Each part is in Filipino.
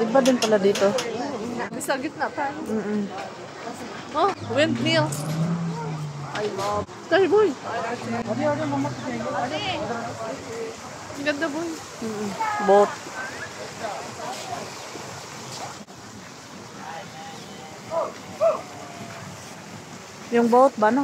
Iba din pala dito. Sa gitna tayo. Oh, windmill. I love. Dali, boy. Ang ganda, boy. Boat. Yung boat ba, no?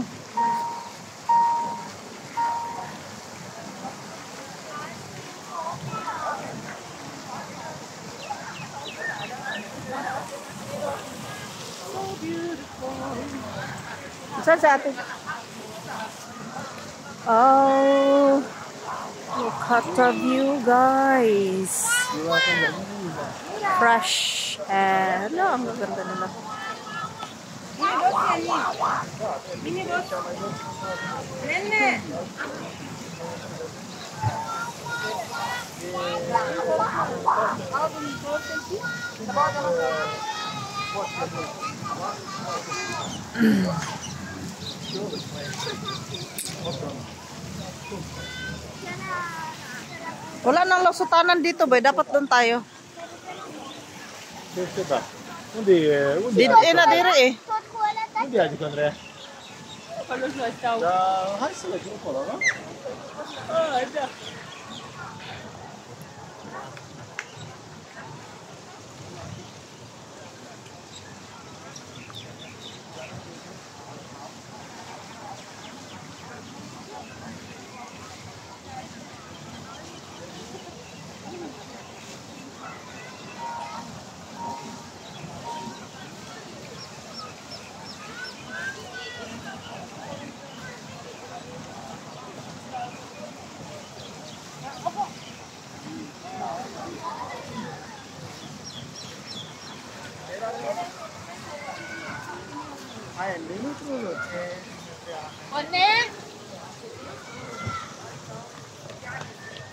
Saan sa atin? Oh, look at the view, guys. Fresh air. No, ang ganda nila. Wala nang lusutanan dito, boy. Dapat doon tayo. Dito na dire eh. Hindi aja kan re. Ano sa tao? Haris lagi ko na. Ah, ada.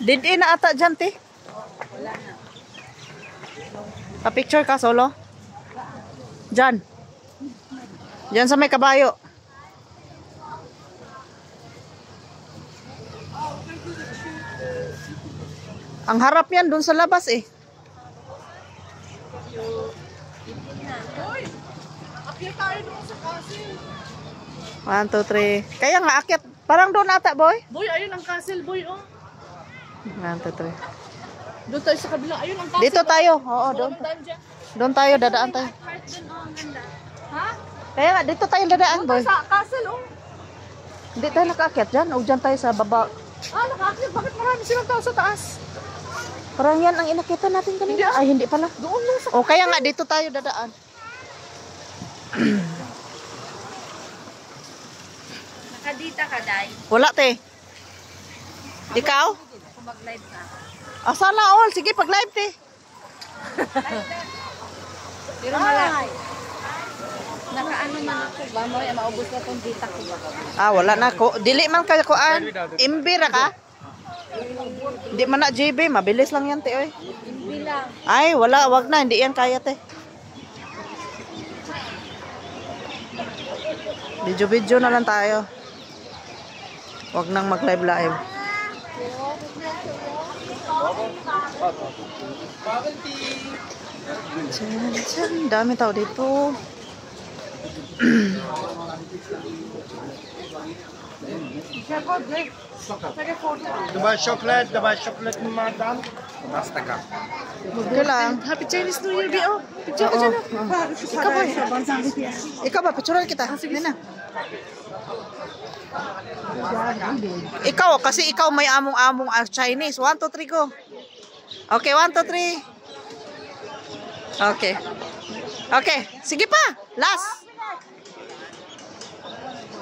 Did na ata dyan, te? Wala na. Pa-picture ka, solo? Dyan. Dyan sa may kabayo. Ang harap yan, dun sa labas eh. Boy, akyat tayo doon sa castle. 1, 2, 3. Kaya nga, akyat. Parang doon ata, boy. Boy, ayun ang castle, boy, oh. 1, 2, 3. Doon tayo sa kabila. Ayun ang castle. Dito tayo. Oo, doon. Doon tayo, dadaan tayo. Part doon, oh, ang ganda. Ha? Kaya nga, dito tayo dadaan, boy. Sa castle, oh. Hindi tayo nakaakyat dyan. O dyan tayo sa baba. Ah, nakaakyat. Bakit marami silang tao sa taas? Parang yan ang inakita natin kanina. Ay, hindi pala. Doon lang sa... O, kaya nga, dito tayo dadaan. Nakadita ka, Day. Wala, te. Ikaw? Kung mag-live ka. Ah, sana all. Sige, pag-live, te. Pero malaki. Nakaano man ako ba? Maubos na itong dita ko ba? Ah, wala na ko. Dili man ka kuan. Imbira ka? Hindi man na JB. Mabilis lang yan, te, oy. Hindi lang. Ay, wala. Wag na. Hindi yan kaya, te. Video-video na lang tayo. Wag nang mag-live-live. Dami tao dito. Diba chocolate madam? Basta ka. Okay lang. Happy Chinese New Year, B.O. Picture ka dyan. Ikaw ba? Ikaw ba? Picturean kita. Nina. Ikaw, kasi ikaw may among-among Chinese. 1, 2, 3, go. Okay, 1, 2, 3. Okay. Okay. Sige pa. Last.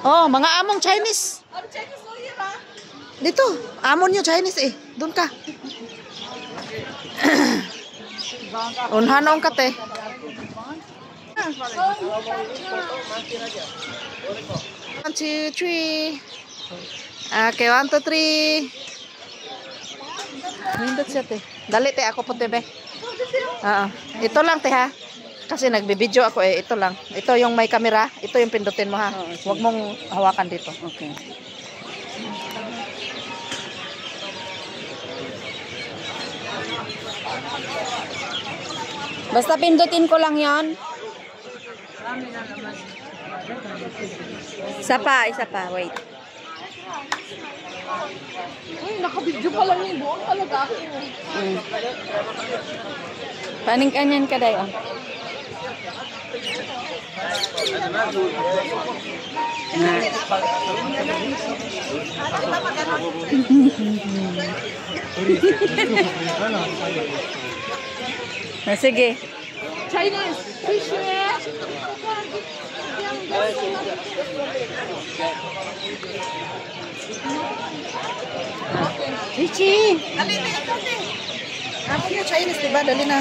Oh, mga among Chinese. Happy Chinese New Year, ha? Dito. Amon nyo Chinese eh. Doon ka. Unhanong ka, te. 1, 2, 3. Okay, 1, 2, 3. Nindot siya, te. Dali, te. Ako po, te, be. Ito lang, te, ha. Kasi nagbibideo ako eh. Ito lang. Ito yung may camera. Ito yung pindutin mo, ha. Huwag mong hawakan dito. Okay. Basta pindutin ko lang yon. Isa pa, wait. Uy, nakabidyo pa lang yung buong talaga ako. Paning-kanyan ka dayo. Na sige. Chinese, fish Richie! Dali na ito, ako yung Chinese, diba? Dali na.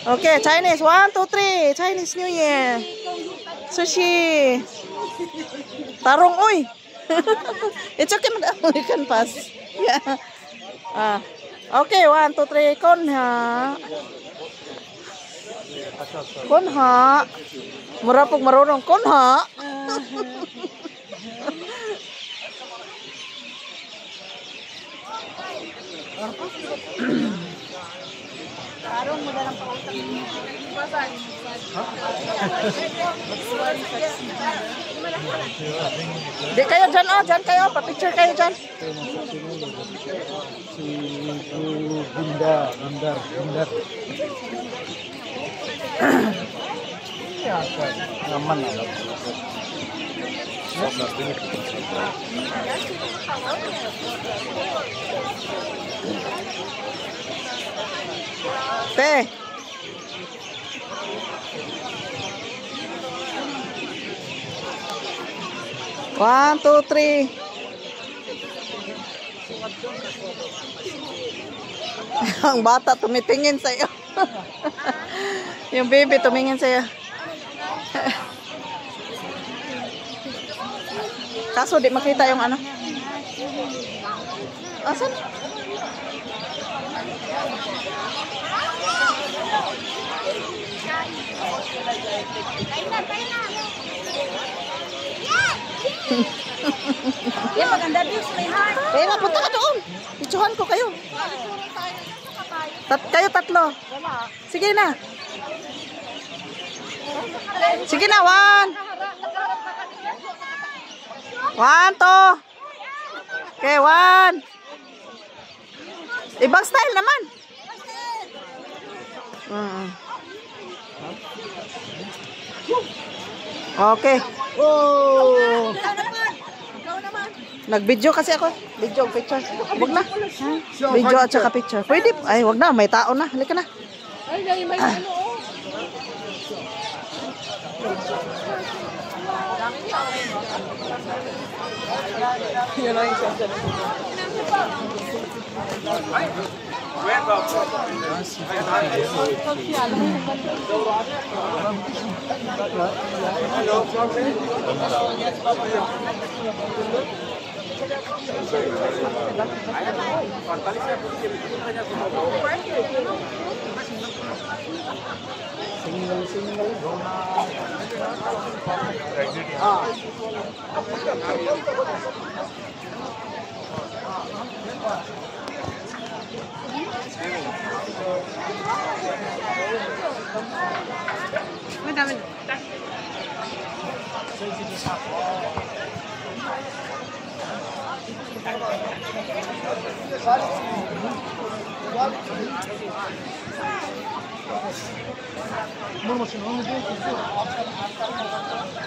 Okay, Chinese. 1, 2, 3. Chinese New Year. Sushi. Tarong, uy. It's okay, madam. You can pass. Yeah. Okay, 1, 2, 3. Konha. Konha. Marapog marunong. Konha. Tarong madalang pautang niya. Di kayo dyan, oh. Dyan kayo. Pa-picture kayo dyan. Si Bundar. Aman na. Te. One, two, three. Ang bata tumitingin sa'yo. Yung baby tumingin sa'yo. Kaso di makita yung ano. Asan? Yan, maganda views, may heart. Kaya punta ka doon. Pictuhan ko kayo. Kayo tatlo. Sige na. Sige na, 1. 1, 2. Okay, 1. Ibang style naman. Okay. Oh. Nag-video kasi ako. Video, picture. Wag na. Video at saka picture. Pwede. Ay, wag na. May tao na. Halika na. Ay, may ano, oh.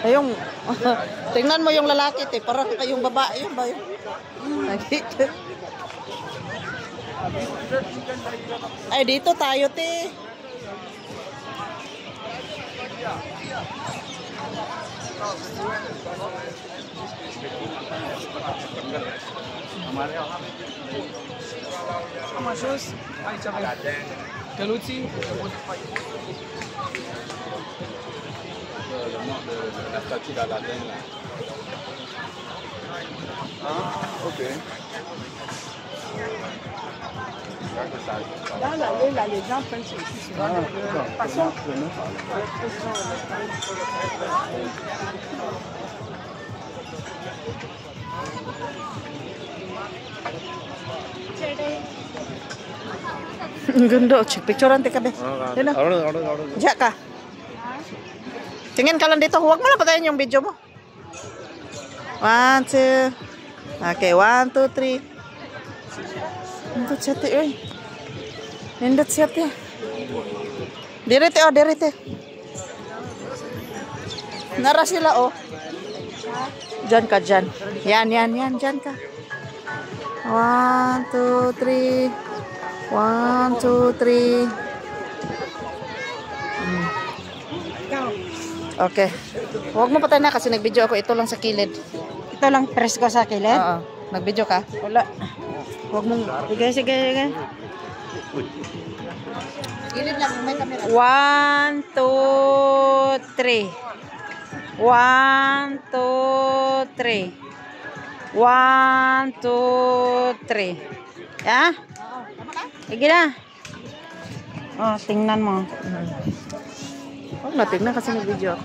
Ayong, tingnan mo yung lalaki, te. Parang kayong babae yun ba yun? Ay, dito tayo, te. La statue d'Aladin là. Ah, ok. Là, les gens prennent ici souvent. Passons. Ang ganda. Picturean ti ka, be. Yun na. Diya ka. Tingin ka lang dito. Huwag mo lang patayin yung video mo. 1, 2. Okay, 1, 2, 3. Nindot siya ti, uy. Nindot siya ti. Dirite, oh, dirite. Nara sila, oh. Diyan ka, diyan. Yan. Diyan ka. 1, 2, 3. 1, 2, 3. Okay. Huwag mo patay na kasi nag-video ako. Ito lang sa kilid. Ito lang press ko sa kilid. Oo. Nag-video ka? Wala. Huwag mong... Sige. Kilid lang, may camera. 1, 2, 3. 1, 2, 3. 1, 2, 3. Ya? Sige na. Oh, tingnan mo. Huwag na tingnan kasi nag-video ako.